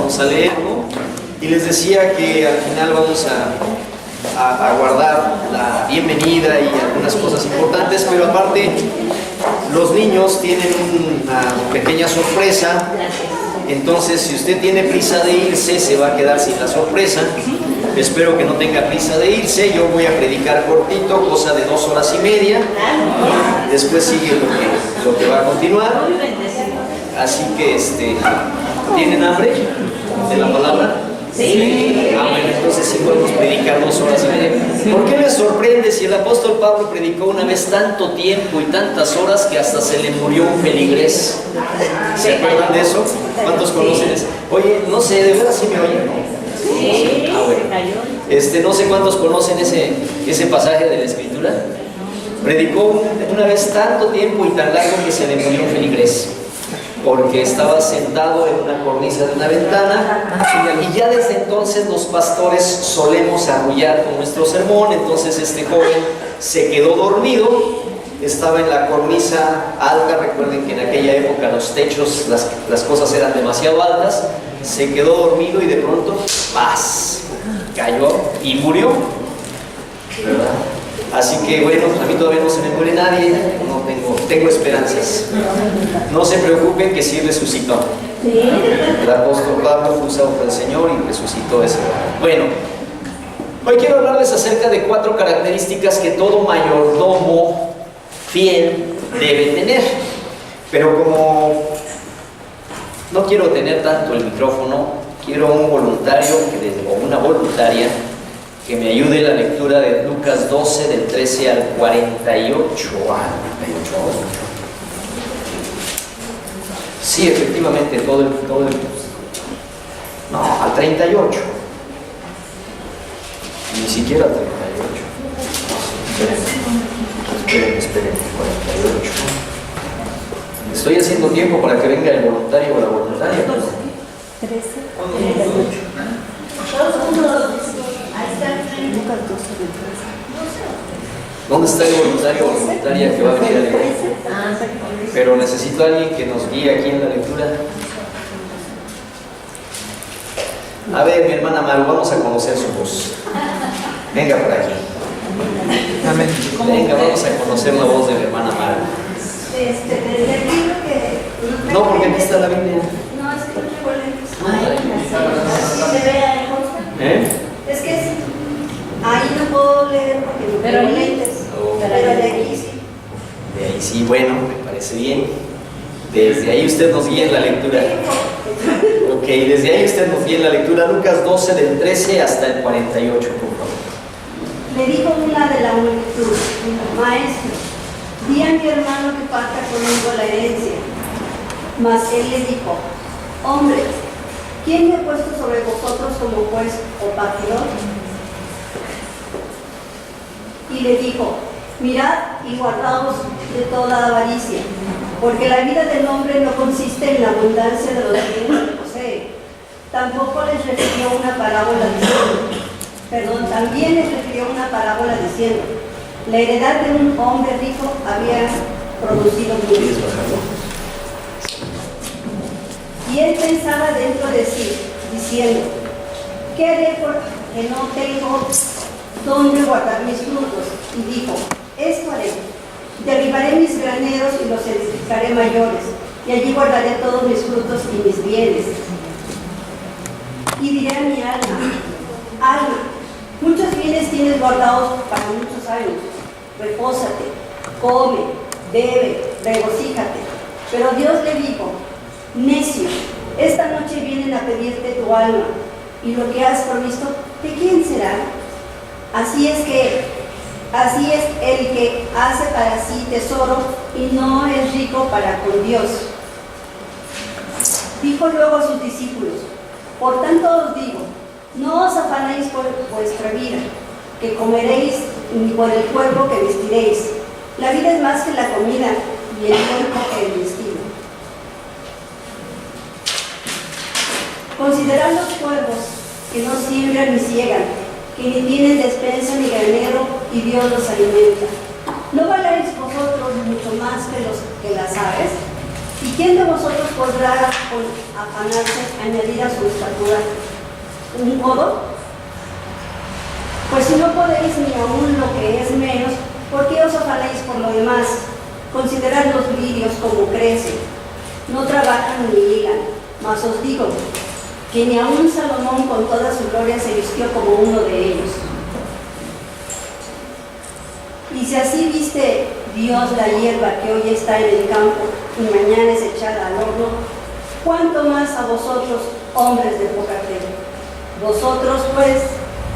vamos a leer, ¿no? Y les decía que al final vamos a guardar la bienvenida y algunas cosas importantes, pero aparte los niños tienen una pequeña sorpresa. Entonces, si usted tiene prisa de irse, se va a quedar sin la sorpresa. Espero que no tenga prisa de irse. Yo voy a predicar cortito, cosa de 2 horas y media. Después sigue lo que va a continuar. Así que, ¿tienen hambre de la palabra? Sí. Bueno, entonces sí podemos predicar 2 horas y media. ¿Por qué me sorprende si el apóstol Pablo predicó una vez tanto tiempo y tantas horas que hasta se le murió un feligrés? ¿Se acuerdan de eso? ¿Cuántos conocen eso? Oye, no sé, ¿de verdad sí me oyen? Sí. Bueno. No sé cuántos conocen ese pasaje de la Escritura. Predicó una vez tanto tiempo y tan largo que se le murió un feligrés, porque estaba sentado en una cornisa de una ventana, y ya desde entonces los pastores solemos arrullar con nuestro sermón. Entonces este joven se quedó dormido, estaba en la cornisa alta. Recuerden que en aquella época los techos, las cosas eran demasiado altas. Se quedó dormido y de pronto, ¡paz!, cayó y murió, ¿verdad? Así que bueno, a mí todavía no se me muere nadie, no tengo esperanzas. No se preocupen que sí resucitó. El apóstol Pablo fue usado por el Señor y resucitó ese hombre. Bueno, hoy quiero hablarles acerca de 4 características que todo mayordomo fiel debe tener. Pero como no quiero tener tanto el micrófono, quiero un voluntario o una voluntaria que me ayude en la lectura de Lucas 12, del 13 al 48. Sí, efectivamente, todo el no, al 38. Ni siquiera al 38. Esperen, 48. Estoy haciendo tiempo para que venga el voluntario o la voluntaria. 13, 38. ¿Dónde está el voluntario o voluntaria que va a venir a leer? Pero necesito a alguien que nos guíe aquí en la lectura. A ver, mi hermana Maru, vamos a conocer su voz. Venga por aquí. Venga, vamos a conocer la voz de mi hermana Maru. No, porque aquí está la Biblia. No, es que no traigo lentes. Es que ahí no puedo leer porque no tengo lentes. Pero de aquí sí. De ahí sí, bueno, me parece bien. Desde ahí usted nos guía en la lectura. Ok, desde ahí usted nos guía en la lectura. Lucas 12, del 13 hasta el 48, por favor. Le dijo una de la multitud: Maestro, di a mi hermano que parta conmigo la herencia. Mas él le dijo: Hombre, ¿quién me ha puesto sobre vosotros como juez o partidor? Y le dijo: Mirad y guardaos de toda avaricia, porque la vida del hombre no consiste en la abundancia de los bienes que posee. También les refirió una parábola diciendo: la heredad de un hombre rico había producido mucho. Y él pensaba dentro de sí, diciendo: ¿qué haré porque no tengo dónde guardar mis frutos? Y dijo: esto haré: derribaré mis graneros y los edificaré mayores, y allí guardaré todos mis frutos y mis bienes. Y diré a mi alma: alma, muchos bienes tienes guardados para muchos años. Repósate, come, bebe, regocíjate. Pero Dios le dijo: necio, esta noche vienen a pedirte tu alma, y lo que has provisto, ¿de quién será? Así es el que hace para sí tesoro y no es rico para con Dios. Dijo luego a sus discípulos: por tanto os digo, no os afanéis por vuestra vida, que comeréis, ni por el cuerpo que vestiréis. La vida es más que la comida, y el cuerpo que el vestido. Considerad los cuervos, que no siembran ni ciegan, que ni tienen despensa ni granero, y Dios los alimenta. ¿No valéis vosotros mucho más que las aves? ¿Y quién de vosotros podrá con afanarse añadir a su estatura un codo? Pues si no podéis ni aún lo que es menos, ¿por qué os afanáis por lo demás? Considerad los lirios como crecen, no trabajan ni hilan, mas os digo que ni aun Salomón con toda su gloria se vistió como uno de ellos. Y si así viste Dios la hierba que hoy está en el campo y mañana es echada al horno, ¿cuánto más a vosotros, hombres de poca fe? Vosotros, pues,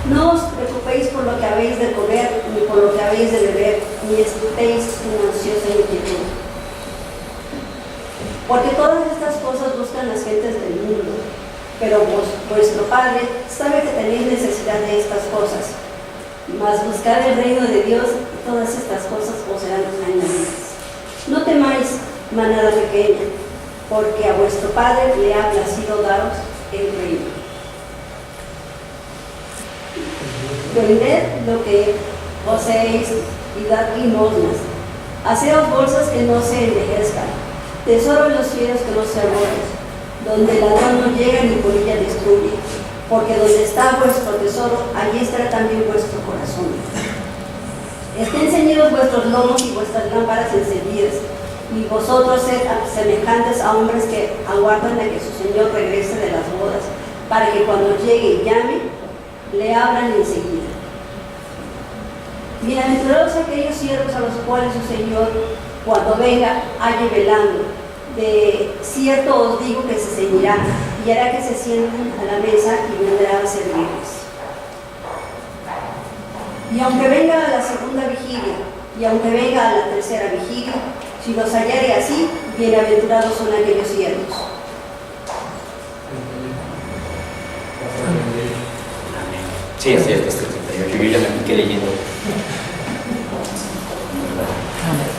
no os preocupéis por lo que habéis de comer, ni por lo que habéis de beber, ni estéis en ansiosa inquietud. Porque todas estas cosas buscan las gentes del mundo, pero vuestro Padre sabe que tenéis necesidad de estas cosas. Mas buscad el reino de Dios y todas estas cosas os serán añadidas. No temáis, manada pequeña, porque a vuestro Padre le ha placido daros el reino. Vended lo que poseéis y dad limosnas. Haceos bolsas que no se envejezcan, tesoro en los cielos que no se aborren, donde el ladrón no llega ni polilla destruye. Porque donde está vuestro tesoro, allí estará también vuestro corazón. Estén ceñidos vuestros lomos y vuestras lámparas encendidas, y vosotros sed semejantes a hombres que aguardan a que su Señor regrese de las bodas, para que cuando llegue y llame, le abran enseguida. Bienaventurados aquellos siervos a los cuales su Señor, cuando venga, halle velando. De cierto os digo que se ceñirá y hará que se sienten a la mesa y vendrá a servirles. Y aunque venga a la segunda vigilia y aunque venga a la tercera vigilia, si los hallare así, bienaventurados son aquellos siervos. Sí, es cierto, este 38. Yo ya me piqué leyendo.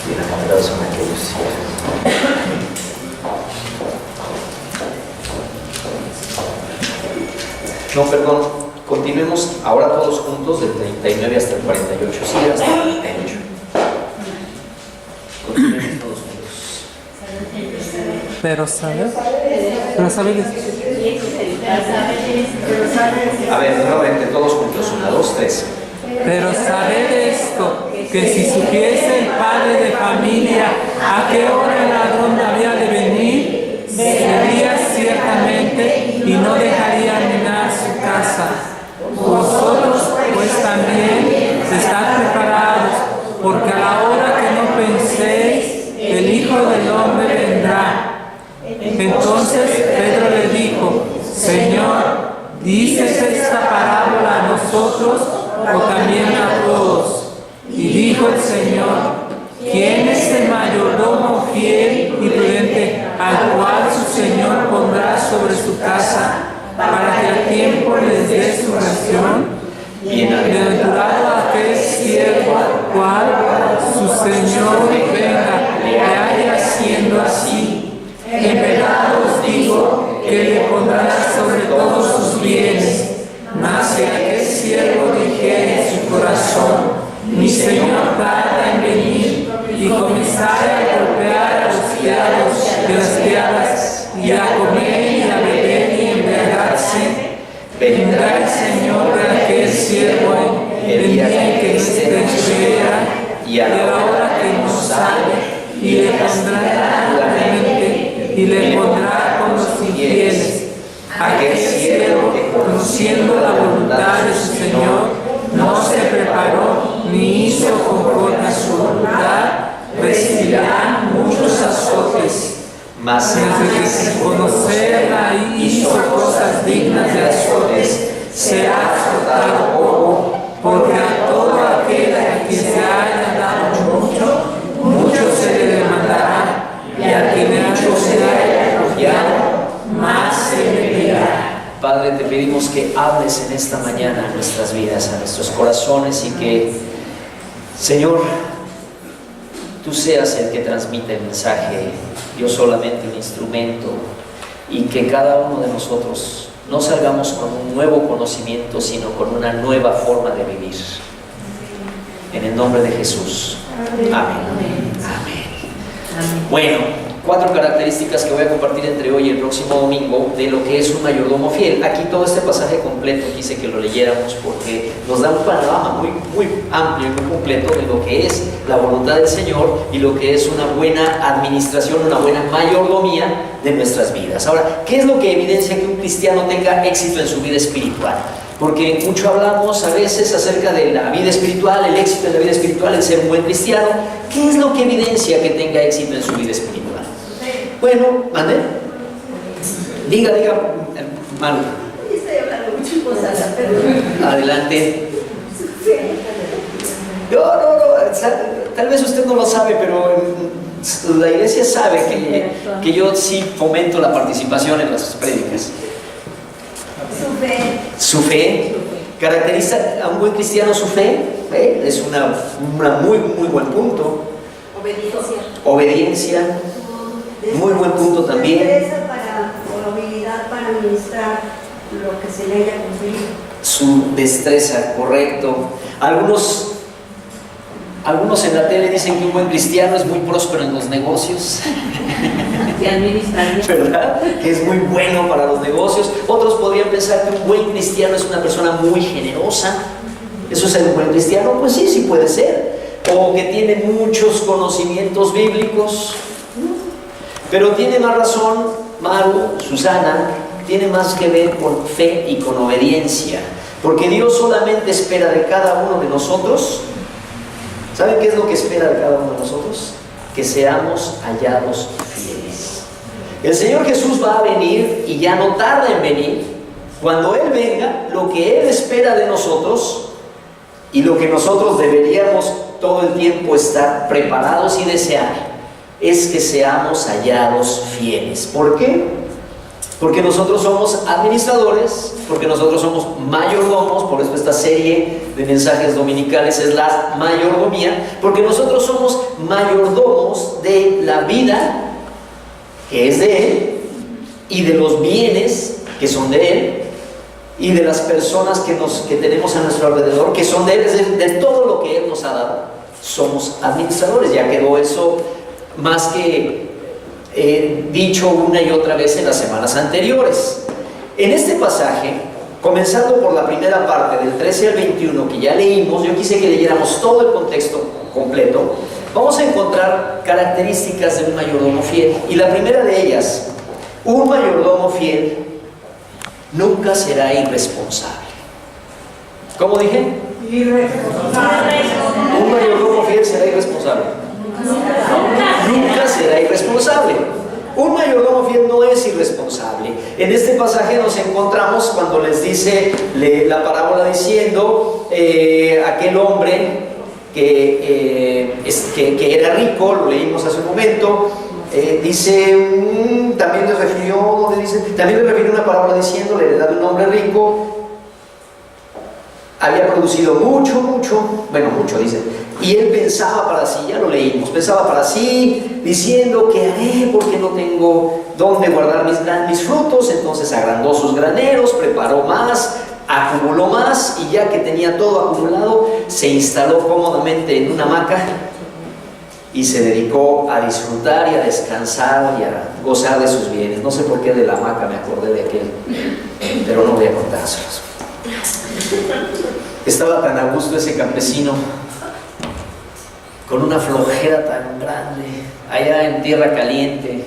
Bienaventurados son aquellos siervos. No, perdón, continuemos ahora todos juntos del 39 hasta el 48, sí, hasta el 38. Continuemos todos juntos. Pero sabes, A ver, nuevamente todos juntos, 1, 2, 3. pero sabed esto, que si supiese el padre de familia a qué hora el ladrón había de venir, vendría ciertamente y no dejaría minar su casa. Vosotros pues también estad preparados, porque a la hora que no penséis, el Hijo del Hombre vendrá. Entonces Pedro le dijo: Señor, ¿dices esta parábola a nosotros o también a todos? Y dijo el Señor: ¿quién es el mayordomo fiel y prudente al cual su Señor pondrá sobre su casa para que al tiempo les dé su ración? Bienaventurado aquel siervo al cual su Señor venga le haya siendo así. En verdad os digo que le pondrá sobre todos sus bienes. Mas si aquel siervo dijere en su corazón: mi Señor tarda en venir, y comenzara a golpear a los criados y a las criadas, y a comer y a beber y embriagarse, vendrá el Señor de aquel siervo en el día en que no espera y a la hora que no sabe, y le pondrá duramente y le pondrá con los infieles. Aquel siervo que, conociendo la voluntad de su Señor, no se preparó ni hizo conforme a su voluntad, recibirá muchos azotes. Mas el que sin conocerla hizo cosas dignas de azotes, será azotado poco, porque a todo aquel a quien se haya dado mucho, mucho se le demandará, y a quien mucho se haya confiado, más se le pedirá. Padre, te pedimos que hables en esta mañana a nuestras vidas, a nuestros corazones, y que, Señor, tú seas el que transmite el mensaje, yo solamente un instrumento, y que cada uno de nosotros no salgamos con un nuevo conocimiento, sino con una nueva forma de vivir. En el nombre de Jesús. Amén. Amén. Bueno, 4 características que voy a compartir entre hoy y el próximo domingo de lo que es un mayordomo fiel. Aquí todo este pasaje completo quise que lo leyéramos porque nos da un panorama muy amplio y muy completo de lo que es la voluntad del Señor y lo que es una buena administración, una buena mayordomía de nuestras vidas. Ahora, ¿qué es lo que evidencia que un cristiano tenga éxito en su vida espiritual? Porque mucho hablamos a veces acerca de la vida espiritual, el éxito en la vida espiritual, el ser un buen cristiano. ¿Qué es lo que evidencia que tenga éxito en su vida espiritual? Bueno, ¿mande? Diga, Manu. Estoy hablando mucho cosas, pero... Adelante. No, tal vez usted no lo sabe, pero la iglesia sabe que yo sí fomento la participación en las prédicas. Su fe. ¿Caracteriza a un buen cristiano su fe? Es una muy buen punto. Obediencia. Muy buen punto también. Destreza o habilidad para administrar lo que se le haya conferido. Su destreza, correcto. Algunos en la tele dicen que un buen cristiano es muy próspero en los negocios. ¿Verdad? Que es muy bueno para los negocios. Otros podrían pensar que un buen cristiano es una persona muy generosa. ¿Eso es el buen cristiano? Pues sí puede ser. O que tiene muchos conocimientos bíblicos. Pero tiene más razón, Maru, Susana, tiene más que ver con fe y con obediencia. Porque Dios solamente espera de cada uno de nosotros. ¿Saben qué es lo que espera de cada uno de nosotros? Que seamos hallados fieles. El Señor Jesús va a venir y ya no tarda en venir. Cuando Él venga, lo que Él espera de nosotros y lo que nosotros deberíamos todo el tiempo estar preparados y desear es que seamos hallados fieles. ¿Por qué? Porque nosotros somos administradores, porque nosotros somos mayordomos, por eso esta serie de mensajes dominicales es la mayordomía, porque nosotros somos mayordomos de la vida que es de Él y de los bienes que son de Él y de las personas que tenemos a nuestro alrededor que son de Él, es decir, de todo lo que Él nos ha dado. Somos administradores, ya quedó eso más que dicho una y otra vez en las semanas anteriores. En este pasaje, comenzando por la primera parte del 13 al 21 que ya leímos, yo quise que leyéramos todo el contexto completo. Vamos a encontrar características de un mayordomo fiel, y la primera de ellas: un mayordomo fiel nunca será irresponsable. ¿Cómo dije? Irresponsable. Un mayordomo fiel será irresponsable. Nunca será irresponsable. Un mayordomo fiel no es irresponsable. En este pasaje nos encontramos cuando les dice la parábola diciendo aquel hombre que era rico, lo leímos hace un momento, también le refirió una parábola diciendo: la heredad de un hombre rico había producido mucho, dice, y él pensaba para sí, ya lo leímos, pensaba para sí, diciendo: ¿qué haré? Porque no tengo dónde guardar mis frutos. Entonces agrandó sus graneros, preparó más, acumuló más, y ya que tenía todo acumulado, se instaló cómodamente en una hamaca y se dedicó a disfrutar y a descansar y a gozar de sus bienes. No sé por qué de la hamaca me acordé de aquel, pero no voy a contárselos. Estaba tan a gusto ese campesino, con una flojera tan grande, allá en tierra caliente,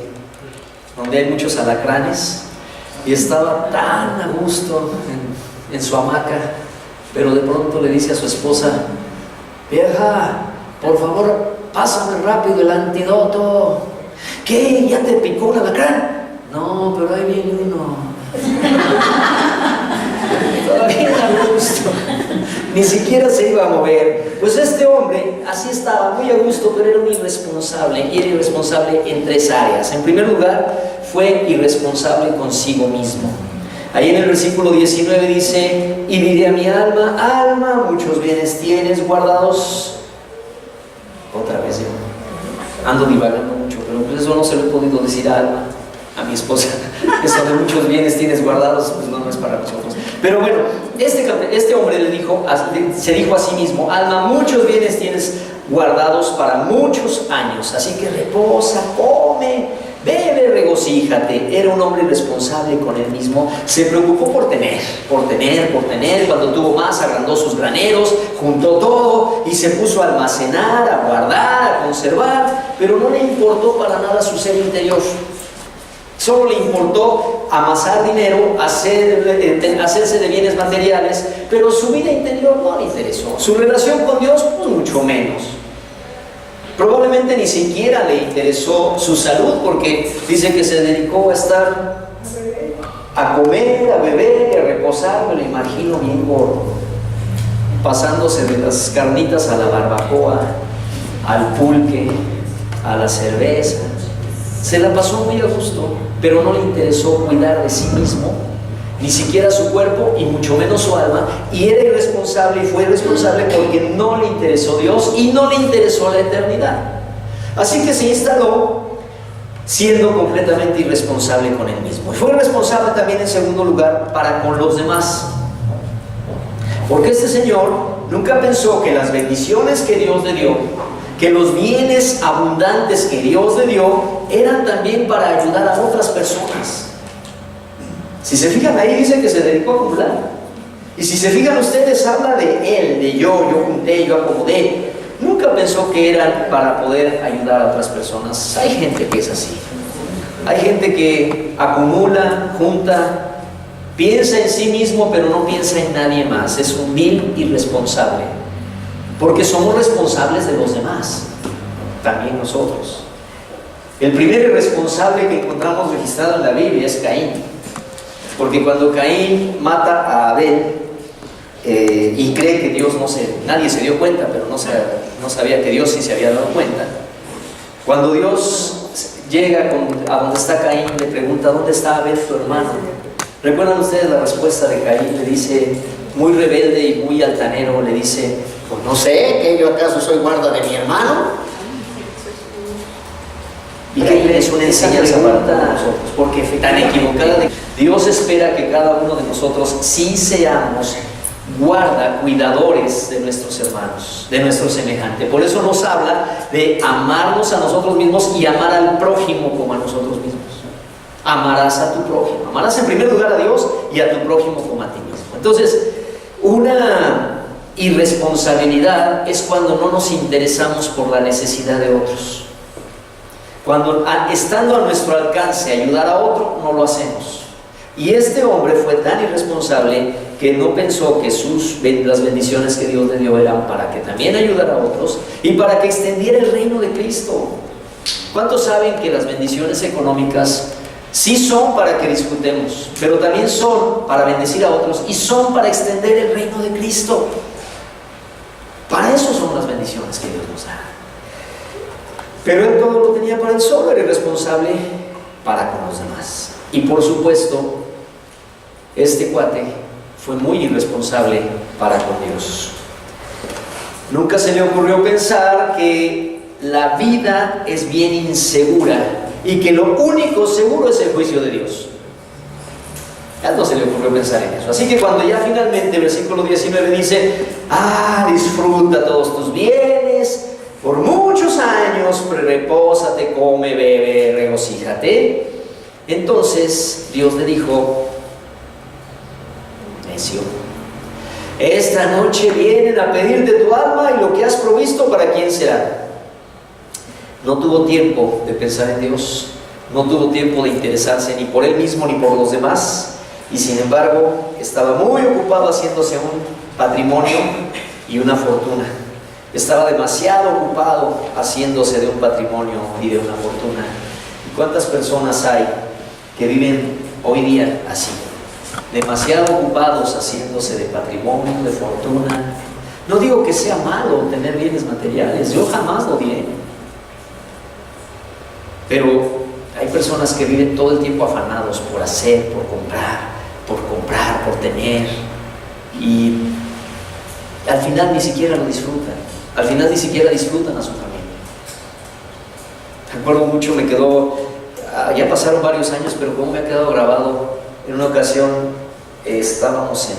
donde hay muchos alacranes, y estaba tan a gusto en su hamaca, pero de pronto le dice a su esposa: vieja, por favor, pásame rápido el antídoto. ¿Qué? ¿Ya te picó un alacrán? No, pero ahí viene uno. Todavía a gusto, ni siquiera se iba a mover. Pues este hombre así estaba, muy a gusto, pero era un irresponsable, y era irresponsable en 3 áreas. En primer lugar, fue irresponsable consigo mismo. Ahí en el versículo 19 dice: y diré a mi alma: alma, muchos bienes tienes guardados. Otra vez yo ando divagando mucho, pero pues eso no se lo he podido decir a mi esposa. Eso de muchos bienes tienes guardados, pues no es para nosotros. Pero bueno, este hombre se dijo a sí mismo: alma, muchos bienes tienes guardados para muchos años, así que reposa, come, regocíjate, era un hombre irresponsable con él mismo, se preocupó por tener. Cuando tuvo más, agrandó sus graneros, juntó todo y se puso a almacenar, a guardar, a conservar, pero no le importó para nada su ser interior. Solo le importó amasar dinero, hacerse de bienes materiales, pero su vida interior no le interesó. Su relación con Dios, pues mucho menos. Probablemente ni siquiera le interesó su salud, porque dice que se dedicó a estar, a comer, a beber y a reposar. Me lo imagino bien gordo, pasándose de las carnitas a la barbacoa, al pulque, a la cerveza. Se la pasó muy a gusto, pero no le interesó cuidar de sí mismo, ni siquiera su cuerpo y mucho menos su alma, y era irresponsable y fue irresponsable porque no le interesó Dios y no le interesó la eternidad. Así que se instaló siendo completamente irresponsable con él mismo. Y fue irresponsable también, en segundo lugar, para con los demás, porque este señor nunca pensó que las bendiciones que Dios le dio, que los bienes abundantes que Dios le dio, eran también para ayudar a otras personas. Si se fijan ahí, dice que se dedicó a acumular. Y si se fijan ustedes, habla de él, de yo junté, yo acomodé. Nunca pensó que eran para poder ayudar a otras personas. Hay gente que es así. Hay gente que acumula, junta, piensa en sí mismo, pero no piensa en nadie más. Es un vil irresponsable. Porque somos responsables de los demás, también nosotros. El primer irresponsable que encontramos registrado en la Biblia es Caín. Porque cuando Caín mata a Abel y cree que Dios nadie se dio cuenta, pero no sabía que Dios sí se había dado cuenta. Cuando Dios llega a donde está Caín, le pregunta: ¿dónde está Abel, tu hermano? ¿Recuerdan ustedes la respuesta de Caín? Le dice, muy rebelde y muy altanero, le dice: pues no sé, ¿que yo acaso soy guarda de mi hermano? Y que es una enseñanza para nosotros, porque tan equivocada Dios espera que cada uno de nosotros sí seamos cuidadores de nuestros hermanos, de nuestro semejante. Por eso nos habla de amarnos a nosotros mismos y amar al prójimo como a nosotros mismos. Amarás a tu prójimo, amarás en primer lugar a Dios y a tu prójimo como a ti mismo. Entonces, una irresponsabilidad es cuando no nos interesamos por la necesidad de otros. Cuando, estando a nuestro alcance ayudar a otro, no lo hacemos. Y este hombre fue tan irresponsable que no pensó que las bendiciones que Dios le dio eran para que también ayudara a otros y para que extendiera el reino de Cristo. ¿Cuántos saben que las bendiciones económicas sí son para que disfrutemos, pero también son para bendecir a otros y son para extender el reino de Cristo? Para eso son las bendiciones que Dios nos da. Pero él todo lo tenía para él solo, era irresponsable para con los demás. Y por supuesto, este cuate fue muy irresponsable para con Dios. Nunca se le ocurrió pensar que la vida es bien insegura y que lo único seguro es el juicio de Dios. A él no se le ocurrió pensar en eso. Así que cuando ya finalmente el versículo 19 dice: disfruta todos tus bienes por muchos años, repósate, come, bebe, regocíjate. Entonces Dios le dijo: necio, esta noche vienen a pedirte tu alma, y lo que has provisto, ¿para quién será? No tuvo tiempo de pensar en Dios, no tuvo tiempo de interesarse ni por él mismo ni por los demás, y sin embargo estaba muy ocupado haciéndose un patrimonio y una fortuna. Estaba demasiado ocupado haciéndose de un patrimonio y de una fortuna. ¿Y cuántas personas hay que viven hoy día así? Demasiado ocupados haciéndose de patrimonio, de fortuna. No digo que sea malo tener bienes materiales, yo jamás lo diré. Pero hay personas que viven todo el tiempo afanados por hacer, por comprar, por tener, y al final ni siquiera lo disfrutan. Al final ni siquiera disfrutan a su familia. Recuerdo mucho, me quedó, ya pasaron varios años, pero como me ha quedado grabado, en una ocasión estábamos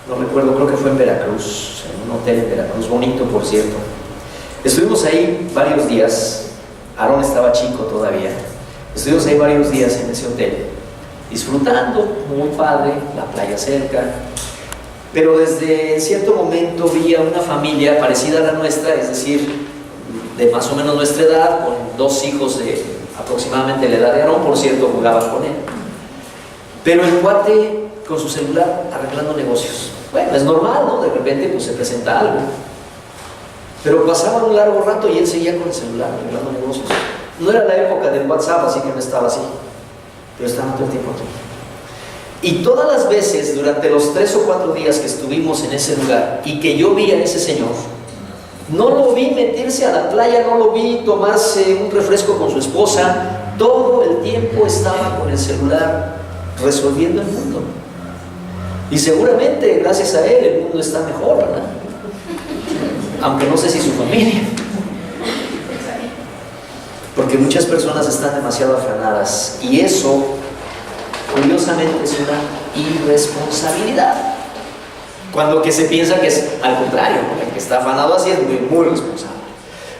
no recuerdo, creo que fue en Veracruz, en un hotel en Veracruz, bonito por cierto. Estuvimos ahí varios días. Aarón estaba chico todavía, Estuvimos ahí varios días en ese hotel, disfrutando, muy padre, la playa cerca. Pero desde cierto momento vi a una familia parecida a la nuestra, es decir, de más o menos nuestra edad, con 2 hijos de aproximadamente la edad de Aarón, por cierto, jugaban con él. Pero el cuate con su celular arreglando negocios. Bueno, es normal, ¿no? De repente pues se presenta algo. Pero pasaba un largo rato y él seguía con el celular arreglando negocios. No era la época del WhatsApp, así que no estaba así, pero estaba todo el tiempo aquí. Y todas las veces, durante los 3 o 4 días que estuvimos en ese lugar y que yo vi a ese señor, no lo vi meterse a la playa, no lo vi tomarse un refresco con su esposa. Todo el tiempo estaba con el celular resolviendo el mundo. Y seguramente gracias a él el mundo está mejor, ¿verdad? Aunque no sé si su familia. Porque muchas personas están demasiado afanadas y eso, curiosamente, es una irresponsabilidad. Cuando que se piensa que es al contrario, el que está afanado así es muy responsable.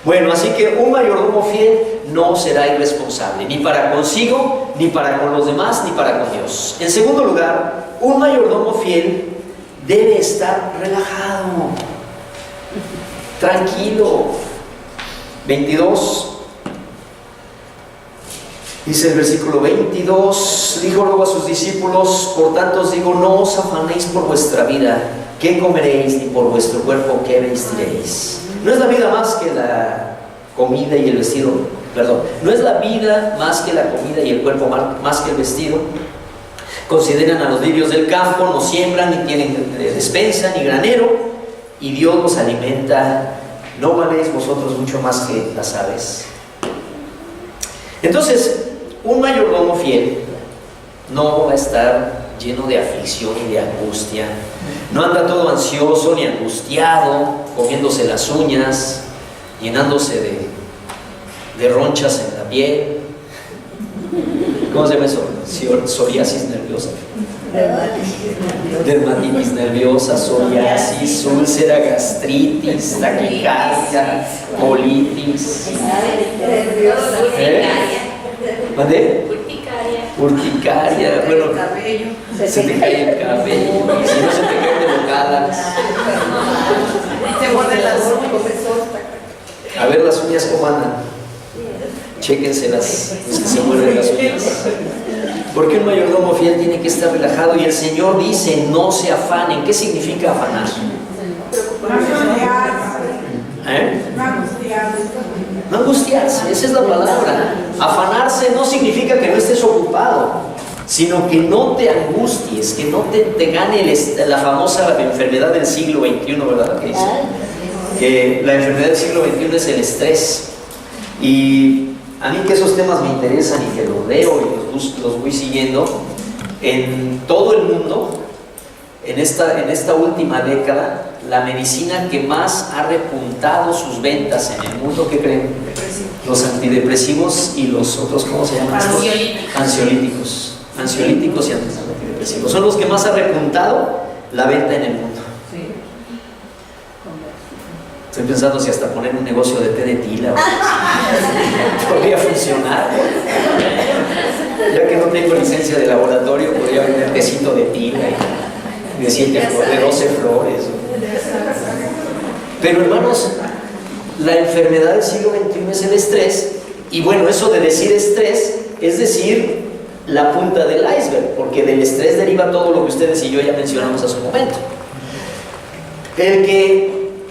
Bueno, así que un mayordomo fiel no será irresponsable, ni para consigo, ni para con los demás, ni para con Dios. En segundo lugar, un mayordomo fiel debe estar relajado, tranquilo. 22. Dice el versículo 22, dijo luego a sus discípulos: por tanto os digo, no os afanéis por vuestra vida, qué comeréis, ni por vuestro cuerpo, qué vestiréis. No es la vida más que la comida y el vestido, perdón, no es la vida más que la comida y el cuerpo más que el vestido. Consideran a los lirios del campo, no siembran, ni tienen despensa, ni granero, y Dios los alimenta. ¿No valéis vosotros mucho más que las aves? Entonces, un mayordomo fiel no va a estar lleno de aflicción y de angustia. No anda todo ansioso ni angustiado, comiéndose las uñas, llenándose de ronchas en la piel. ¿Cómo se llama eso? Psoriasis nerviosa. Dermatitis nerviosa, psoriasis, úlcera, gastritis, taquicardia, colitis. ¿Mandé? Urticaria. Bueno, se te cae el cabello. Y si no, se te caen de bocadas. Se muerden las uñas. A ver las uñas cómo andan. Chéquenselas, los que se muerden las uñas. Porque un mayordomo fiel tiene que estar relajado, y el Señor dice: no se afanen. ¿Qué significa afanar? No angustiarse, esa es la palabra. Afanarse no significa que no estés ocupado, sino que no te angusties, que no te gane la famosa enfermedad del siglo XXI, ¿verdad? Que dice que la enfermedad del siglo XXI es el estrés. Y a mí que esos temas me interesan y que los leo y los voy siguiendo, en todo el mundo, en esta última década, la medicina que más ha repuntado sus ventas en el mundo, ¿qué creen? Los antidepresivos y los otros, ¿cómo se llaman? Ansiolíticos. Ansiolíticos y antidepresivos son los que más ha repuntado la venta en el mundo. Estoy pensando si hasta poner un negocio de té de tila podría funcionar. Ya que no tengo licencia de laboratorio, podría vender tecito de tila y de 7 flores, de 12 flores. Pero hermanos, la enfermedad del siglo XXI es el estrés. Y bueno, eso de decir estrés es decir la punta del iceberg, porque del estrés deriva todo lo que ustedes y yo ya mencionamos hace un momento.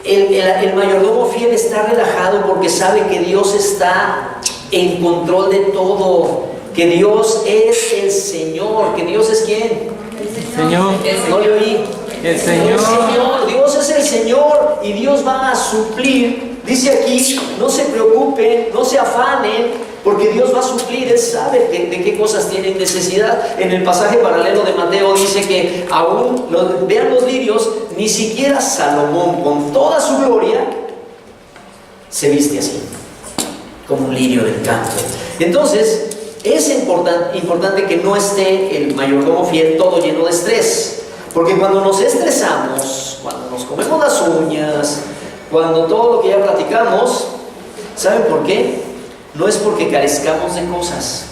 El mayordomo fiel está relajado porque sabe que Dios está en control de todo, que Dios es el Señor. ¿Que Dios es quién? El Señor. No le oí. El Señor. Dios es el Señor y Dios va a suplir. Dice aquí: no se preocupen, no se afanen, porque Dios va a suplir. Él sabe de qué cosas tienen necesidad. En el pasaje paralelo de Mateo dice que aún, vean los lirios, ni siquiera Salomón con toda su gloria se viste así, como un lirio del campo. Entonces es importante que no esté el mayordomo fiel todo lleno de estrés, porque cuando nos estresamos, cuando nos comemos las uñas, cuando todo lo que ya platicamos, ¿saben por qué? No es porque carezcamos de cosas,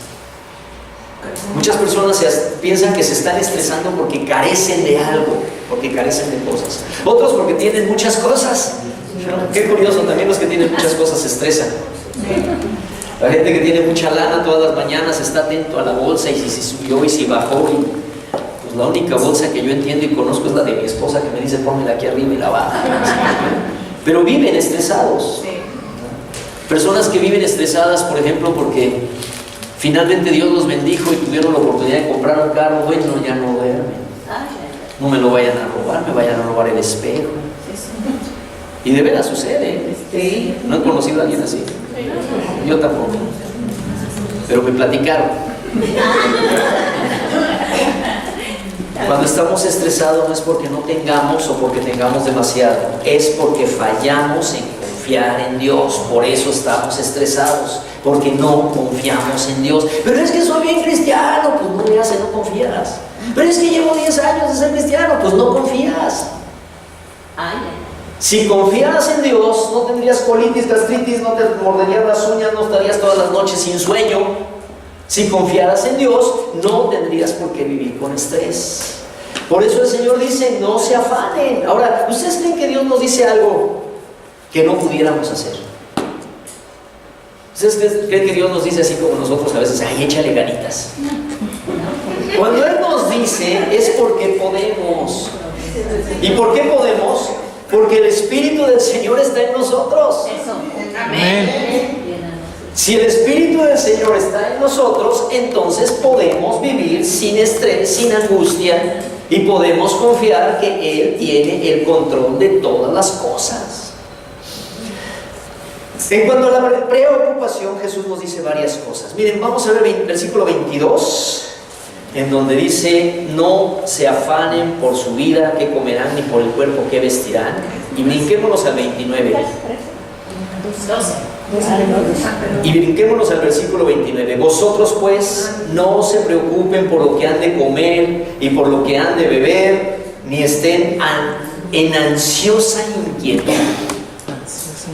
Muchas personas piensan que se están estresando porque carecen de algo, porque carecen de cosas. Otros porque tienen muchas cosas. Qué curioso, también los que tienen muchas cosas se estresan. La gente que tiene mucha lana todas las mañanas está atento a la bolsa y si subió y si bajó. Y pues la única bolsa que yo entiendo y conozco es la de mi esposa, que me dice pónmela aquí arriba y la baja. Pero viven estresados. Personas que viven estresadas, por ejemplo, porque finalmente Dios los bendijo y tuvieron la oportunidad de comprar un carro. Bueno, ya no duermen. No me lo vayan a robar, me vayan a robar el espejo. Y de veras sucede. ¿No han conocido a alguien así? Yo tampoco. Pero me platicaron. Cuando estamos estresados no es porque no tengamos o porque tengamos demasiado, es porque fallamos en confiar en Dios. Por eso estamos estresados, porque no confiamos en Dios. Pero es que soy bien cristiano, pues no le hace, no confías. Pero es que llevo 10 años de ser cristiano, pues no confías. Si confiaras en Dios, no tendrías colitis, gastritis, no te morderías las uñas, no estarías todas las noches sin sueño. Si confiaras en Dios, no tendrías por qué vivir con estrés. Por eso el Señor dice, no se afanen. Ahora, ¿ustedes creen que Dios nos dice algo que no pudiéramos hacer? ¿Ustedes creen que Dios nos dice así como nosotros a veces, ay, échale ganitas? Cuando Él nos dice, es porque podemos. ¿Y por qué podemos? Porque el Espíritu del Señor está en nosotros. Amén. Si el Espíritu del Señor está en nosotros, entonces podemos vivir sin estrés, sin angustia, y podemos confiar que Él tiene el control de todas las cosas. En cuanto a la preocupación, Jesús nos dice varias cosas. Miren, vamos a ver el versículo 22, en donde dice, no se afanen por su vida, qué comerán, ni por el cuerpo, qué vestirán. Y brinquémonos al 29. Y brinquémonos al versículo 29. Vosotros pues no se preocupen por lo que han de comer y por lo que han de beber, ni estén en ansiosa inquietud.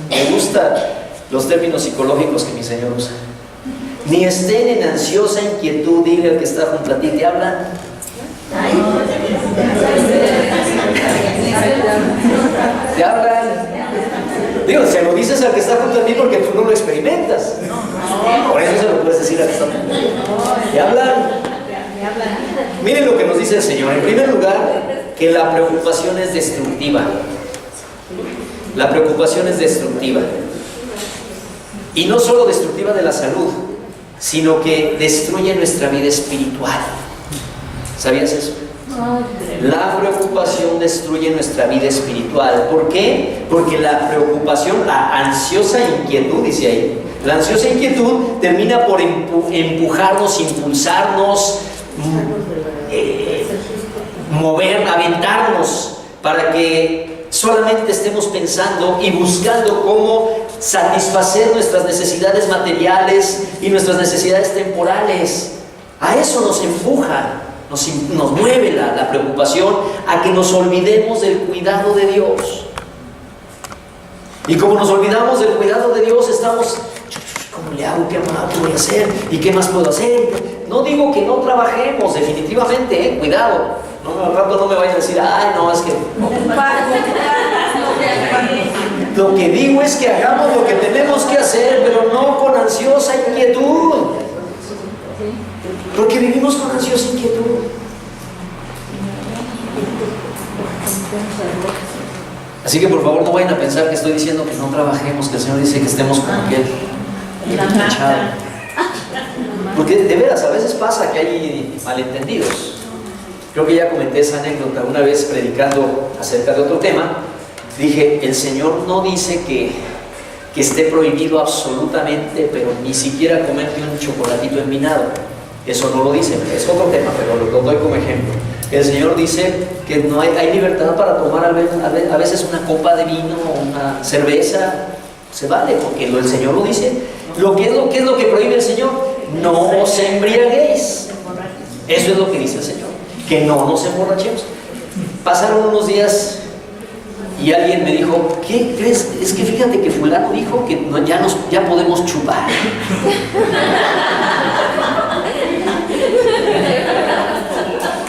Me gustan los términos psicológicos que mi Señor usa. Ni estén en ansiosa inquietud. Dile al que está junto a ti, ¿te hablan? ¿Te hablan? Digo, se lo dices al que está junto a ti porque tú no lo experimentas. Por eso se lo puedes decir al que está junto a ti. ¿Te hablan? Miren lo que nos dice el Señor. En primer lugar, que la preocupación es destructiva. La preocupación es destructiva. Y no solo destructiva de la salud, sino que destruye nuestra vida espiritual. ¿Sabías eso? La preocupación destruye nuestra vida espiritual. ¿Por qué? Porque la preocupación, la ansiosa inquietud, dice ahí, la ansiosa inquietud termina por empujarnos, impulsarnos, mover, aventarnos para que solamente estemos pensando y buscando cómo satisfacer nuestras necesidades materiales y nuestras necesidades temporales. A eso nos empuja, nos mueve la preocupación, a que nos olvidemos del cuidado de Dios. Y como nos olvidamos del cuidado de Dios, estamos, ¿cómo le hago? ¿Qué más voy a hacer? ¿Y qué más puedo hacer? No digo que no trabajemos, definitivamente, cuidado. No, al rato no me vayan a decir, ay, no, es que... Lo que digo es que hagamos lo que tenemos que hacer, pero no con ansiosa inquietud. Porque vivimos con ansiosa inquietud. Así que por favor no vayan a pensar que estoy diciendo que no trabajemos, que el Señor dice que estemos con aquel echado. Porque de veras a veces pasa que hay malentendidos. Creo que ya comenté esa anécdota una vez predicando acerca de otro tema. Dije, el Señor no dice que esté prohibido absolutamente, pero ni siquiera comerte un chocolatito envinado. Eso no lo dice, es otro tema, pero lo doy como ejemplo. El Señor dice que no hay libertad para tomar a veces una copa de vino o una cerveza. Se vale, porque el Señor lo dice. ¿Qué es lo que prohíbe el Señor? No os embriaguéis. Eso es lo que dice el Señor, que no nos emborrachemos. Pasaron unos días y alguien me dijo, ¿qué crees? Es que fíjate que fulano dijo que ya podemos chupar.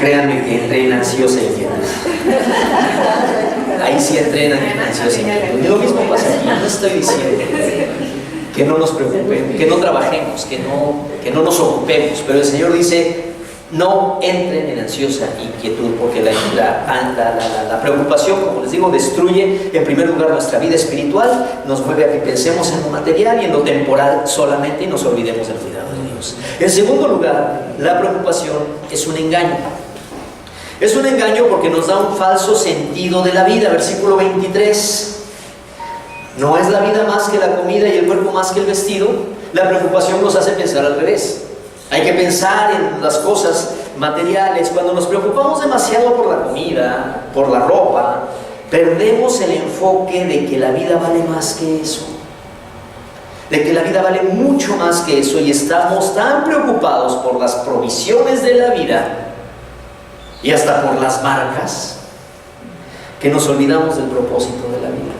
Créanme que entrenan sí o se entienden. Ahí sí entrenan sí o se entienden. Y lo mismo pasa aquí. No estoy diciendo que no nos preocupemos, que no trabajemos, que no nos ocupemos, pero el Señor dice: no entren en ansiosa inquietud, porque la preocupación, como les digo, destruye en primer lugar nuestra vida espiritual, nos mueve a que pensemos en lo material y en lo temporal solamente y nos olvidemos del cuidado de Dios. En segundo lugar, la preocupación es un engaño. Es un engaño porque nos da un falso sentido de la vida. Versículo 23. No es la vida más que la comida y el cuerpo más que el vestido. La preocupación nos hace pensar al revés. Hay que pensar en las cosas materiales. Cuando nos preocupamos demasiado por la comida, por la ropa, perdemos el enfoque de que la vida vale más que eso. De que la vida vale mucho más que eso, y estamos tan preocupados por las provisiones de la vida y hasta por las marcas que nos olvidamos del propósito de la vida.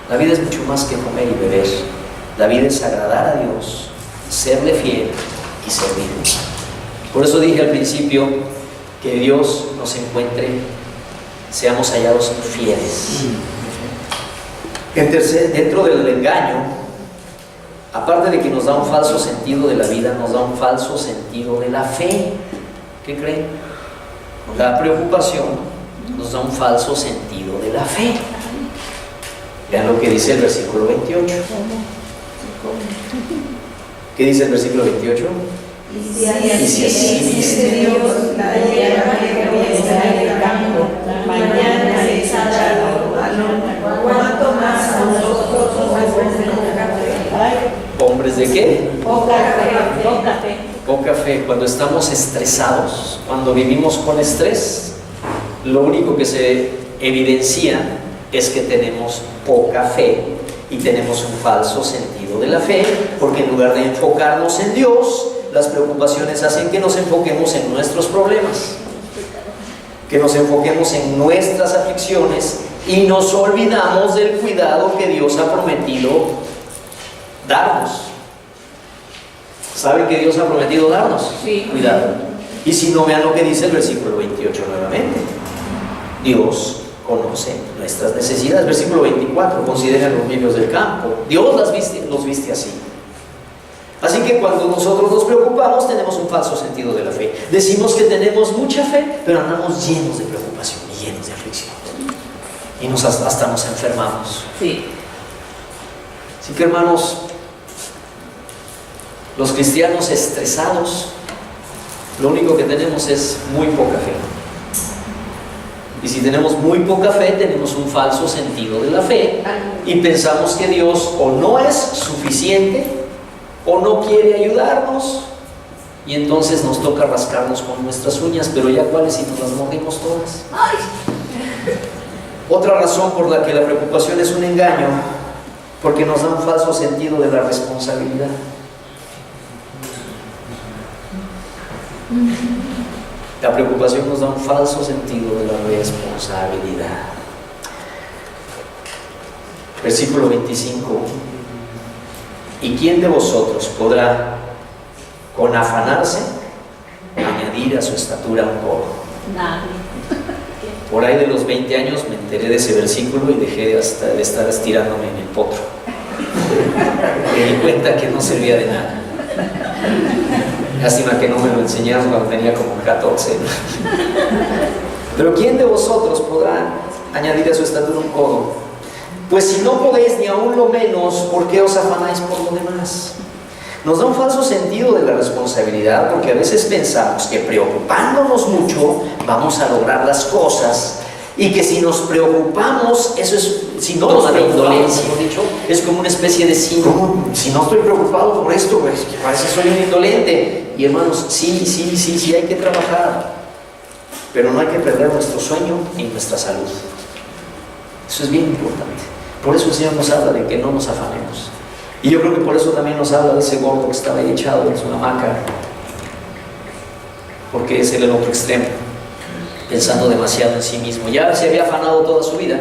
La vida es mucho más que comer y beber. La vida es agradar a Dios, serle fiel y servirle. Por eso dije al principio que Dios nos encuentre, seamos hallados fieles. Dentro del engaño, aparte de que nos da un falso sentido de la vida, nos da un falso sentido de la fe. ¿Qué creen? La preocupación nos da un falso sentido de la fe. Vean lo que dice el versículo 28. ¿Qué dice el versículo 28? Y si así dice Dios, la hierba que hoy está en el campo, mañana se echará al horno. ¿Cuánto más a nosotros, hombres de poca fe? ¿Hombres de qué? Poca fe. Poca fe. Poca fe. Cuando estamos estresados, cuando vivimos con estrés, lo único que se evidencia es que tenemos poca fe y tenemos un falso sentido de la fe, porque en lugar de enfocarnos en Dios, las preocupaciones hacen que nos enfoquemos en nuestros problemas, que nos enfoquemos en nuestras aflicciones y nos olvidamos del cuidado que Dios ha prometido darnos. ¿Saben que Dios ha prometido darnos? Sí. Cuidado. Y si no, vean lo que dice el versículo 28 nuevamente. Dios conoce nuestras necesidades. Versículo 24, consideren los niños del campo. Dios los viste así. Así que cuando nosotros nos preocupamos, tenemos un falso sentido de la fe. Decimos que tenemos mucha fe, pero andamos llenos de preocupación y llenos de aflicción. Y hasta nos enfermamos. Sí. Así que, hermanos, los cristianos estresados, lo único que tenemos es muy poca fe. Y si tenemos muy poca fe, tenemos un falso sentido de la fe y pensamos que Dios o no es suficiente o no quiere ayudarnos, y entonces nos toca rascarnos con nuestras uñas, pero ya cuáles si nos las mordimos todas. ¡Ay! Otra razón por la que la preocupación es un engaño, porque nos da un falso sentido de la responsabilidad. La preocupación nos da un falso sentido de la responsabilidad. Versículo 25. ¿Y quién de vosotros podrá, con afanarse, añadir a su estatura un codo? Nadie. Por ahí de los 20 años me enteré de ese versículo y dejé de estar estirándome en el potro. Me di cuenta que no servía de nada. Lástima que no me lo enseñaron cuando tenía como 14. Pero ¿quién de vosotros podrá añadir a su estatura un codo? Pues si no podéis ni aún lo menos, ¿por qué os afanáis por lo demás? Nos da un falso sentido de la responsabilidad, porque a veces pensamos que preocupándonos mucho vamos a lograr las cosas, y que si nos preocupamos, eso es sinónimo de indolencia. Es como una especie de síndrome. Si no estoy preocupado por esto, pues parece que soy un indolente. Y hermanos, sí hay que trabajar, pero no hay que perder nuestro sueño ni nuestra salud. Eso es bien importante. Por eso el Señor nos habla de que no nos afanemos. Y yo creo que por eso también nos habla de ese gordo que estaba ahí echado en su hamaca, porque es el otro extremo, pensando demasiado en sí mismo. Ya se había afanado toda su vida,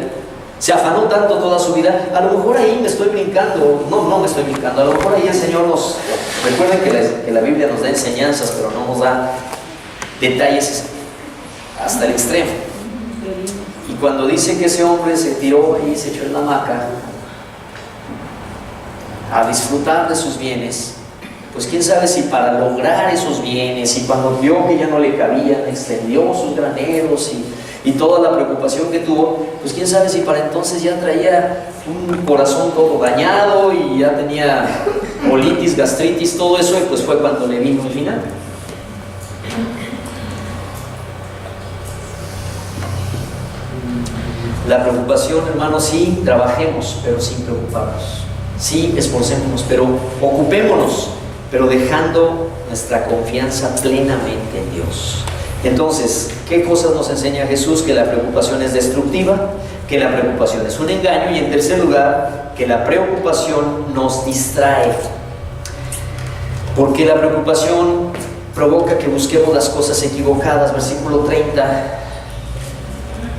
se afanó tanto toda su vida. A lo mejor ahí me estoy brincando, no me estoy brincando, a lo mejor ahí el Señor nos... Recuerden que la Biblia nos da enseñanzas, pero no nos da detalles hasta el extremo. Y cuando dice que ese hombre se tiró y se echó en la hamaca a disfrutar de sus bienes, pues quién sabe si para lograr esos bienes, y cuando vio que ya no le cabían, extendió sus graneros y toda la preocupación que tuvo, pues quién sabe si para entonces ya traía un corazón todo dañado y ya tenía colitis, gastritis, todo eso, y pues fue cuando le vino el final. La preocupación, hermanos, sí, trabajemos, pero sin preocuparnos. Sí, esforcémonos, pero ocupémonos, pero dejando nuestra confianza plenamente en Dios. Entonces, ¿qué cosas nos enseña Jesús? Que la preocupación es destructiva, que la preocupación es un engaño, y en tercer lugar, que la preocupación nos distrae. Porque la preocupación provoca que busquemos las cosas equivocadas. Versículo 30.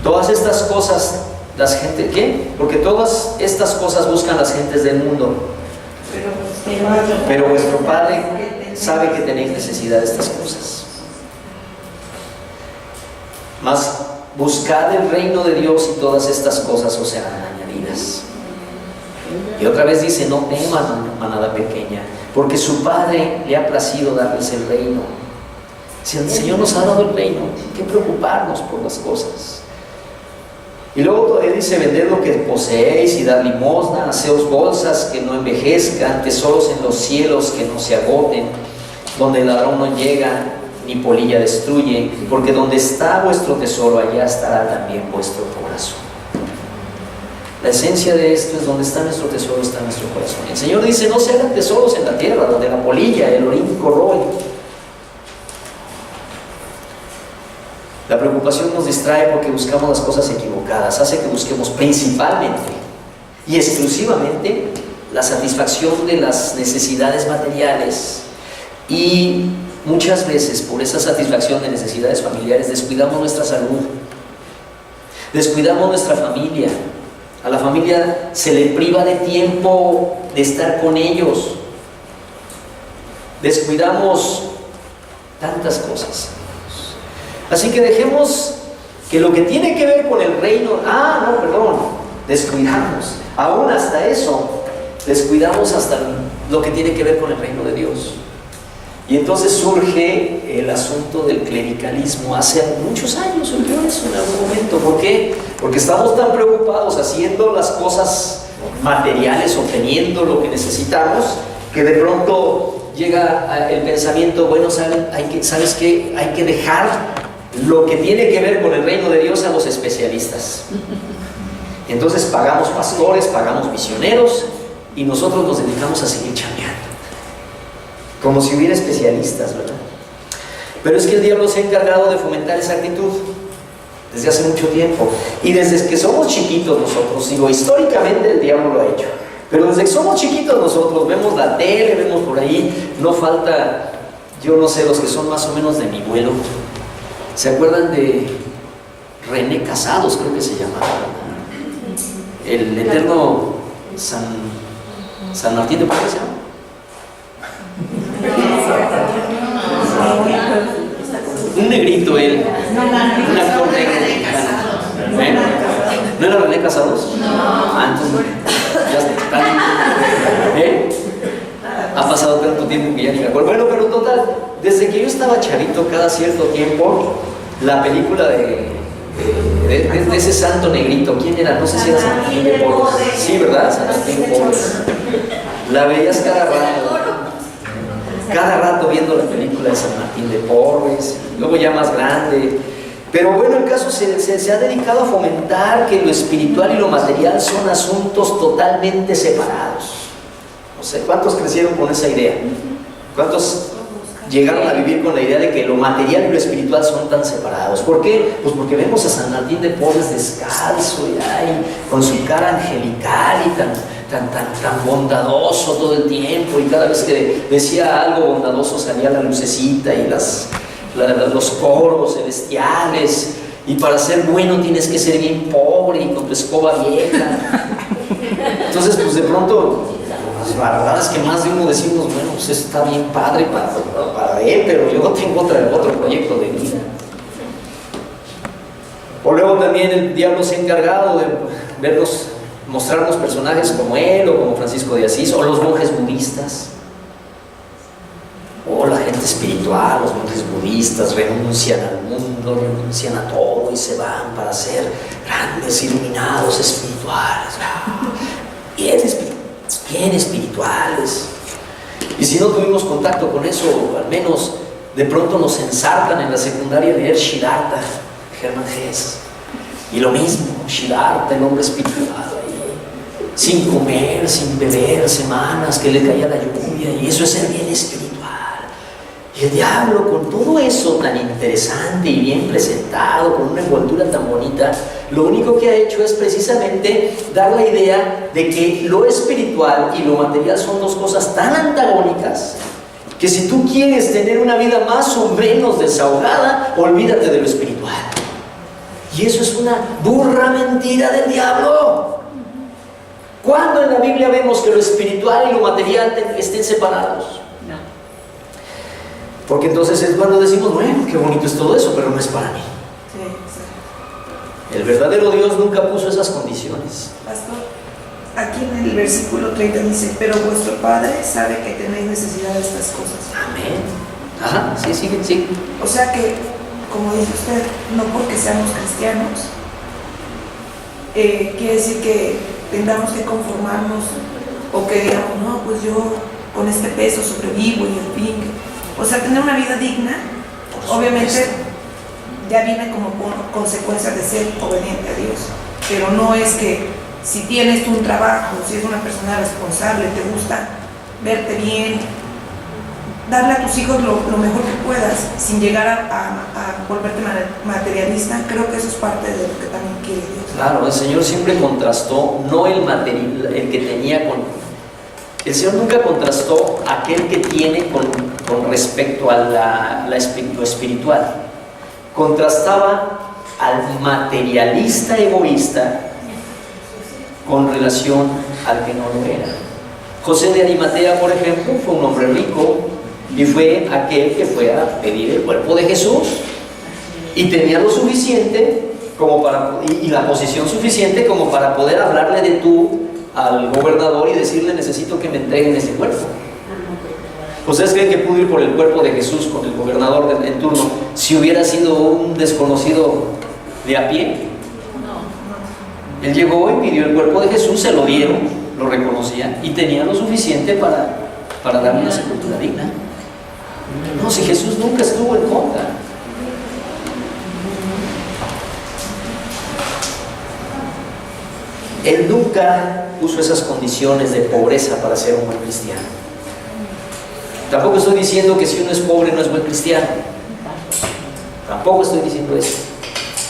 Todas estas cosas, las gente, ¿qué? Porque todas estas cosas buscan las gentes del mundo. Pero vuestro Padre sabe que tenéis necesidad de estas cosas. Mas buscad el reino de Dios y todas estas cosas os serán añadidas. Y otra vez dice, no teman, manada pequeña, porque su Padre le ha placido darles el reino. Si el Señor nos ha dado el reino, ¿qué preocuparnos por las cosas? Y luego él dice, vended lo que poseéis y dad limosna, haceos bolsas que no envejezcan, tesoros en los cielos que no se agoten, donde el ladrón no llega ni polilla destruye, porque donde está vuestro tesoro, allá estará también vuestro corazón. La esencia de esto es: donde está nuestro tesoro, está nuestro corazón. El Señor dice, no se hagan tesoros en la tierra, donde la polilla, el orín corroe. La preocupación nos distrae porque buscamos las cosas equivocadas, hace que busquemos principalmente y exclusivamente la satisfacción de las necesidades materiales, y muchas veces por esa satisfacción de necesidades familiares descuidamos nuestra salud, descuidamos nuestra familia. A la familia se le priva de tiempo de estar con ellos, descuidamos tantas cosas. Así que dejemos que lo que tiene que ver con el reino, descuidamos, aún hasta eso, descuidamos hasta lo que tiene que ver con el reino de Dios. Y entonces surge el asunto del clericalismo. Hace muchos años surgió eso en algún momento. ¿Por qué? Porque estamos tan preocupados haciendo las cosas materiales, obteniendo lo que necesitamos, que de pronto llega el pensamiento, bueno, ¿sabes qué? Hay que dejar lo que tiene que ver con el reino de Dios a los especialistas. Entonces pagamos pastores, pagamos misioneros, y nosotros nos dedicamos a seguir chambeando, como si hubiera especialistas, ¿verdad? Pero es que el diablo se ha encargado de fomentar esa actitud desde hace mucho tiempo. Y desde que somos chiquitos nosotros, históricamente el diablo lo ha hecho, pero desde que somos chiquitos nosotros vemos la tele, vemos por ahí, no falta, yo no sé, los que son más o menos de mi vuelo, ¿se acuerdan de René Casados? Creo que se llamaba, el eterno San Martín de Porres, un negrito él, un actor negro mexicano. ¿No era René Casados? No. Entonces, ya está. Ha pasado tanto tiempo que ya ni me acuerdo. Bueno, pero total, desde que yo estaba chavito, cada cierto tiempo, la película de ese santo negrito, ¿quién era? No sé si era San Martín de Porres. Sí, ¿verdad? San Martín de Porres. La veías cada rato viendo la película de San Martín de Porres, luego ya más grande. Pero bueno, el caso se ha dedicado a fomentar que lo espiritual y lo material son asuntos totalmente separados. No sé, ¿cuántos crecieron con esa idea? ¿Cuántos llegaron a vivir con la idea de que lo material y lo espiritual son tan separados? ¿Por qué? Pues porque vemos a San Martín de Porres descalzo y con su cara angelical y tan bondadoso todo el tiempo, y cada vez que decía algo bondadoso salía la lucecita y los coros celestiales, y para ser bueno tienes que ser bien pobre y con tu escoba vieja. Entonces pues de pronto pues la verdad es que más de uno decimos, bueno, pues eso está bien padre para él, pero yo tengo otro proyecto de vida. O luego también el diablo se ha encargado de mostrarnos personajes como él, o como Francisco de Asís, o los monjes budistas, o la gente espiritual. Los monjes budistas renuncian al mundo, renuncian a todo y se van para ser grandes iluminados espirituales, bien espirituales. Y si no tuvimos contacto con eso, al menos de pronto nos ensartan en la secundaria leer Siddhartha, Germán Hesse. Y lo mismo, Siddhartha, el hombre espiritual, ahí, sin comer, sin beber, semanas que le caía la lluvia, y eso es ser bien espiritual. Y el diablo, con todo eso tan interesante y bien presentado, con una envoltura tan bonita, lo único que ha hecho es precisamente dar la idea de que lo espiritual y lo material son dos cosas tan antagónicas que si tú quieres tener una vida más o menos desahogada, olvídate de lo espiritual. Y eso es una burra mentira del diablo. ¿Cuándo en la Biblia vemos que lo espiritual y lo material estén separados? Porque entonces es cuando decimos, bueno, qué bonito es todo eso, pero no es para mí. El verdadero Dios nunca puso esas condiciones. Pastor, aquí en el versículo 30 dice, pero vuestro Padre sabe que tenéis necesidad de estas cosas. Amén. Ajá, sí. O sea que, como dice usted, no porque seamos cristianos, quiere decir que tengamos que conformarnos o que digamos, no, pues yo con este peso sobrevivo y en fin. O sea, tener una vida digna, obviamente, ya viene como consecuencia de ser obediente a Dios. Pero no es que si tienes un trabajo, si eres una persona responsable, te gusta verte bien, darle a tus hijos lo mejor que puedas, sin llegar a volverte materialista. Creo que eso es parte de lo que también quiere Dios. Claro, el Señor siempre contrastó, no el material, el que tenía con... El Señor nunca contrastó aquel que tiene con respecto a lo espiritual. Contrastaba al materialista egoísta con relación al que no lo era. José de Arimatea, por ejemplo, fue un hombre rico y fue aquel que fue a pedir el cuerpo de Jesús y tenía lo suficiente como y la posición suficiente como para poder hablarle de tú al gobernador y decirle, necesito que me entreguen ese cuerpo. ¿Ustedes creen que pudo ir por el cuerpo de Jesús con el gobernador en turno si hubiera sido un desconocido de a pie? Él llegó y pidió el cuerpo de Jesús, se lo dieron, lo reconocían y tenía lo suficiente para darle una sepultura digna. No, si Jesús nunca estuvo en contra. Él nunca puso esas condiciones de pobreza para ser un buen cristiano. Tampoco estoy diciendo que si uno es pobre no es buen cristiano. Tampoco estoy diciendo eso.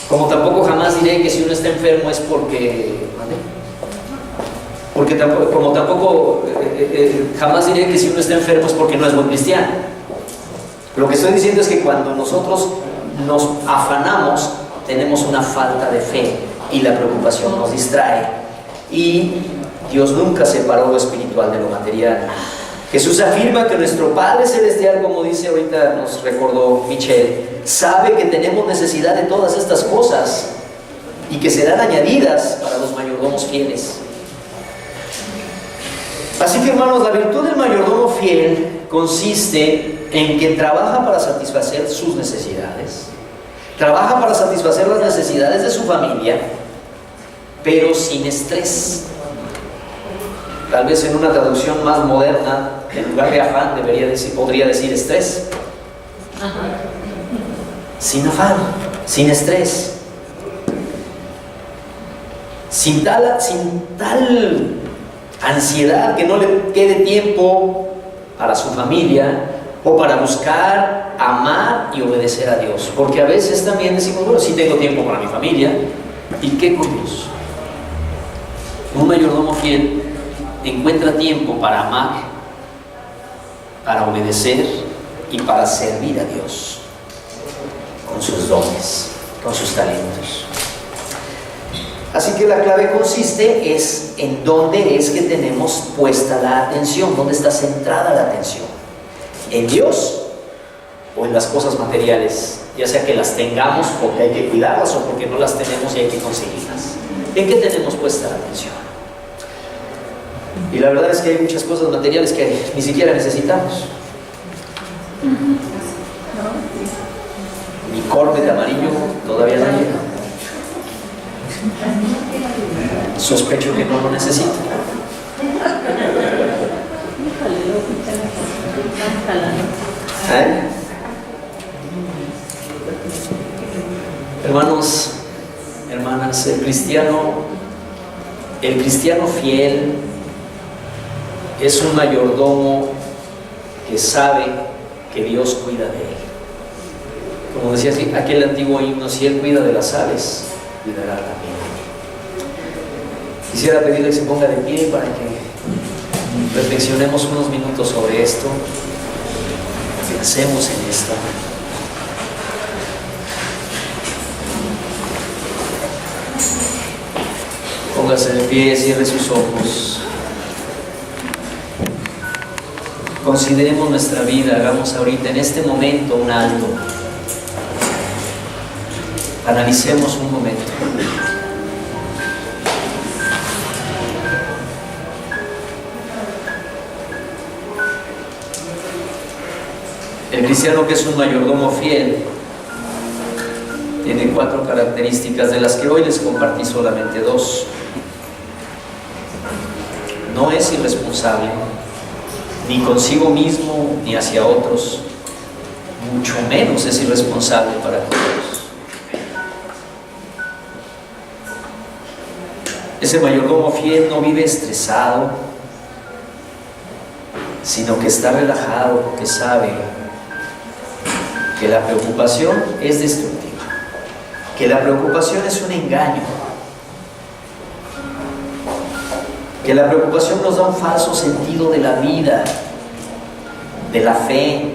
Como tampoco jamás diré que si uno está enfermo es porque... tampoco jamás diré que si uno está enfermo es porque no es buen cristiano. Lo que estoy diciendo es que cuando nosotros nos afanamos, tenemos una falta de fe y la preocupación nos distrae. Y Dios nunca separó lo espiritual de lo material. Jesús afirma que nuestro Padre Celestial, como dice ahorita, nos recordó Michelle, sabe que tenemos necesidad de todas estas cosas y que serán añadidas para los mayordomos fieles. Así que, hermanos, la virtud del mayordomo fiel consiste en que trabaja para satisfacer sus necesidades, trabaja para satisfacer las necesidades de su familia, pero sin estrés. Tal vez en una traducción más moderna, en lugar de afán, podría decir estrés. Sin afán, sin estrés, sin tal ansiedad que no le quede tiempo para su familia o para buscar, amar y obedecer a Dios. Porque a veces también decimos, bueno, sí tengo tiempo para mi familia, ¿y qué con Dios? Un mayordomo fiel encuentra tiempo para amar, para obedecer y para servir a Dios con sus dones, con sus talentos. Así que la clave consiste es en dónde es que tenemos puesta la atención, dónde está centrada la atención. ¿En Dios o en las cosas materiales? Ya sea que las tengamos porque hay que cuidarlas o porque no las tenemos y hay que conseguirlas. ¿En qué tenemos puesta la atención? Y la verdad es que hay muchas cosas materiales que ni siquiera necesitamos. Mi Corvette amarillo todavía no llega. Sospecho que no lo necesito. ¿Eh? Hermanos, hermanas, el cristiano fiel es un mayordomo que sabe que Dios cuida de él. Como decía aquel antiguo himno, si Él cuida de las aves, cuidará también. Quisiera pedirle que se ponga de pie para que reflexionemos unos minutos sobre esto, pensemos en esto. Póngase de pie, cierre sus ojos. Consideremos nuestra vida, hagamos ahorita en este momento un alto. Analicemos un momento. El cristiano que es un mayordomo fiel tiene 4 características, de las que hoy les compartí solamente 2. No es irresponsable, ni consigo mismo ni hacia otros, mucho menos es irresponsable para con Dios. Ese mayordomo fiel no vive estresado, sino que está relajado porque sabe que la preocupación es destructiva, que la preocupación es un engaño, que la preocupación nos da un falso sentido de la vida, de la fe,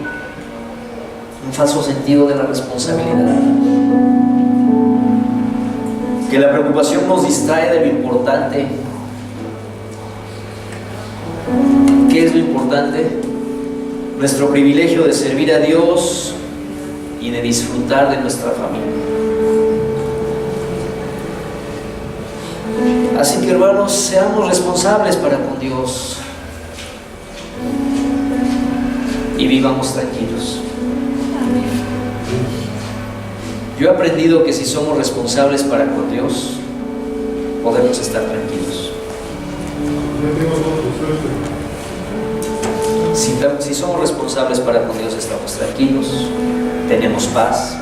un falso sentido de la responsabilidad, que la preocupación nos distrae de lo importante. ¿Qué es lo importante? Nuestro privilegio de servir a Dios y de disfrutar de nuestra familia. Así que, hermanos, seamos responsables para con Dios y vivamos tranquilos. Yo he aprendido que si somos responsables para con Dios, podemos estar tranquilos. Si somos responsables para con Dios, estamos tranquilos, tenemos paz.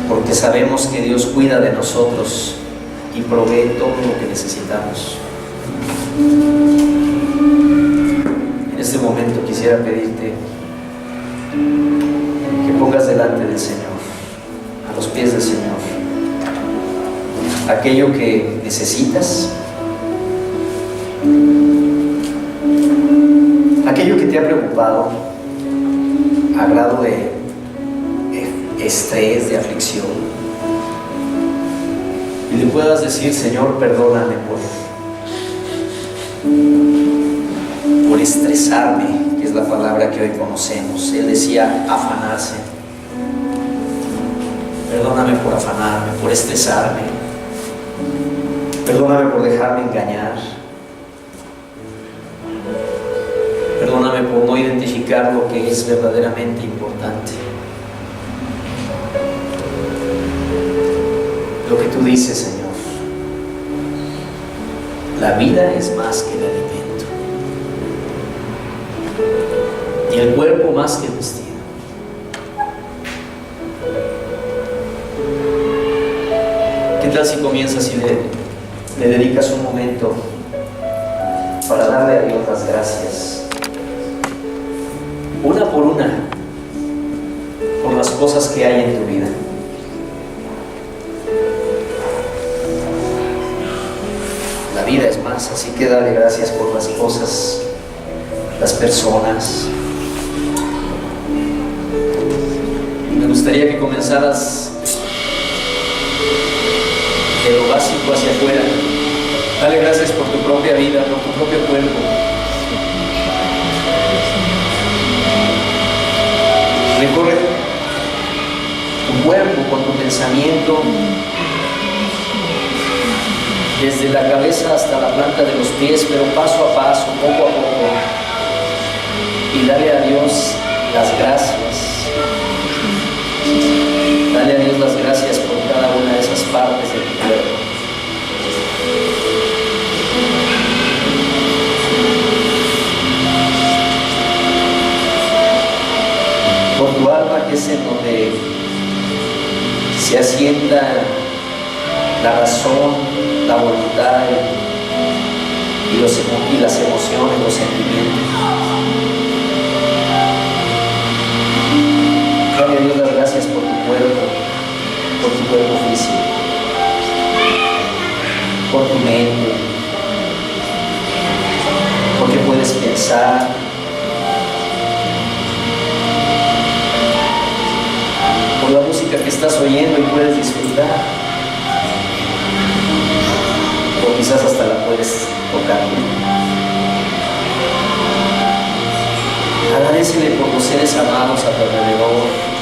Porque sabemos que Dios cuida de nosotros y provee todo lo que necesitamos. En este momento quisiera pedirte que pongas delante del Señor, a los pies del Señor, aquello que necesitas, aquello que te ha preocupado a grado de estrés, de aflicción, y le puedas decir: Señor, perdóname por estresarme, que es la palabra que hoy conocemos. Él decía afanarse. Perdóname por afanarme, por estresarme. Perdóname por dejarme engañar. Perdóname por no identificar lo que es verdaderamente importante. Lo que tú dices, Señor: la vida es más que el alimento y el cuerpo más que el vestido. ¿Qué tal si comienzas y le dedicas un momento para darle a Dios las gracias, una por una, por las cosas que hay en tu vida? La vida es más, así que dale gracias por las cosas, las personas. gustaría que comenzaras de lo básico hacia afuera. Dale gracias por tu propia vida, por tu propio cuerpo. Recorre tu cuerpo con tu pensamiento, desde la cabeza hasta la planta de los pies, pero paso a paso, poco a poco. Y dale a Dios las gracias. Dale a Dios las gracias por cada una de esas partes de tu cuerpo. Por tu alma, que es en donde se asienta la razón, la voluntad y las emociones, los sentimientos. Dale a Dios las gracias por tu cuerpo físico, por tu mente, porque puedes pensar, por la música que estás oyendo y puedes disfrutar, o quizás hasta la puedes tocar. Agradécele por los seres amados a tu alrededor.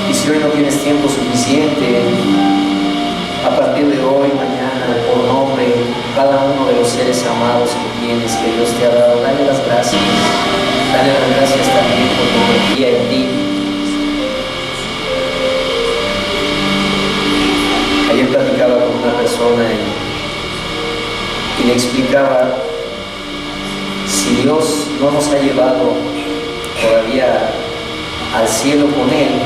Y si hoy no tienes tiempo suficiente, a partir de hoy, mañana, por nombre, cada uno de los seres amados que tienes, que Dios te ha dado, dale las gracias. Dale las gracias también por tu energía en ti. Ayer platicaba con una persona y le explicaba, si Dios no nos ha llevado todavía al cielo con Él,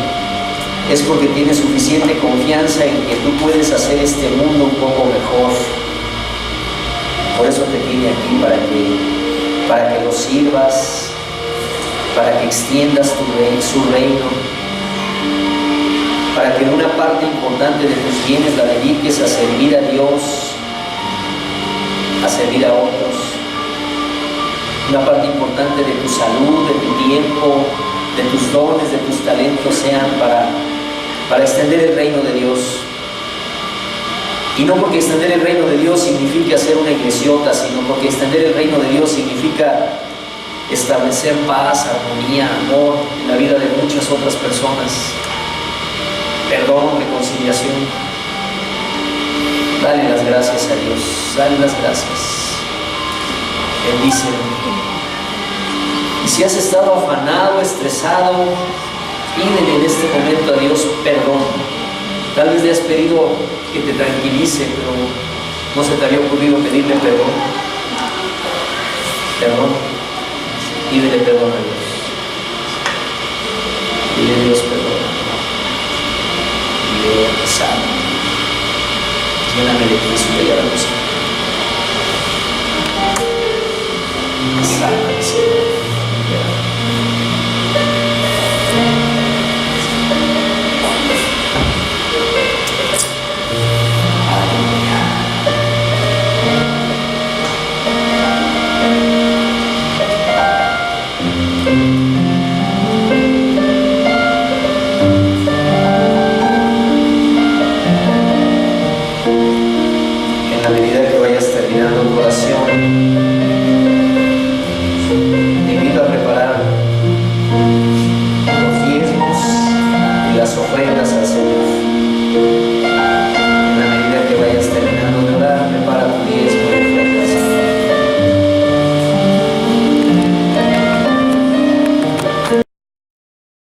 es porque tiene suficiente confianza en que tú puedes hacer este mundo un poco mejor. Por eso te tiene aquí, para que lo sirvas, para que extiendas su reino, para que una parte importante de tus bienes la dediques a servir a Dios, a servir a otros. Una parte importante de tu salud, de tu tiempo, de tus dones, de tus talentos sean para extender el reino de Dios. Y no porque extender el reino de Dios significa hacer una iglesiota, sino porque extender el reino de Dios significa establecer paz, armonía, amor en la vida de muchas otras personas, perdón, reconciliación. Dale las gracias a Dios, dale las gracias. Bendícelo. Y si has estado afanado, estresado, pídele en este momento a Dios perdón. Tal vez le has pedido que te tranquilice, pero no se te había ocurrido pedirle perdón. Perdón. Pídele perdón a Dios.